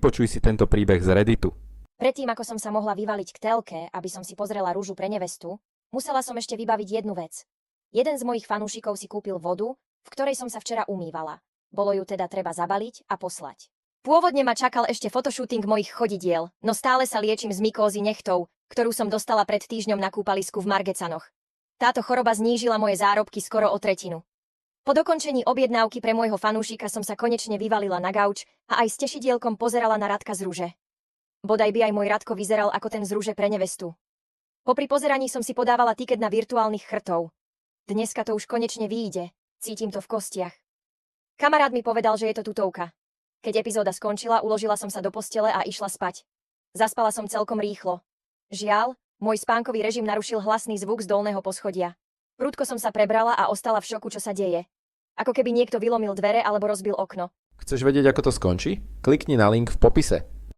Počuj si tento príbeh z Redditu. Predtým, ako som sa mohla vyvaliť k telke, aby som si pozrela rúžu pre nevestu, musela som ešte vybaviť jednu vec. Jeden z mojich fanúšikov si kúpil vodu, v ktorej som sa včera umývala. Bolo ju teda treba zabaliť a poslať. Pôvodne ma čakal ešte fotoshooting mojich chodidiel, no stále sa liečím z mykózy nechtov, ktorú som dostala pred týždňom na kúpalisku v Margecanoch. Táto choroba znížila moje zárobky skoro o tretinu. Po dokončení objednávky pre môjho fanúšika som sa konečne vyvalila na gauč a aj s tešidielkom pozerala na Radka z rúže. Bodaj by aj môj Radko vyzeral ako ten z rúže pre nevestu. Popri pozeraní som si podávala tiket na virtuálnych chrtov. Dneska to už konečne vyjde, cítim to v kostiach. Kamarát mi povedal, že je to tutovka. Keď epizóda skončila, uložila som sa do postele a išla spať. Zaspala som celkom rýchlo. Žiaľ, môj spánkový režim narušil hlasný zvuk z dolného poschodia. Prudko som sa prebrala a ostala v šoku, čo sa deje. Ako keby niekto vylomil dvere alebo rozbil okno. Chceš vedieť, ako to skončí? Klikni na link v popise.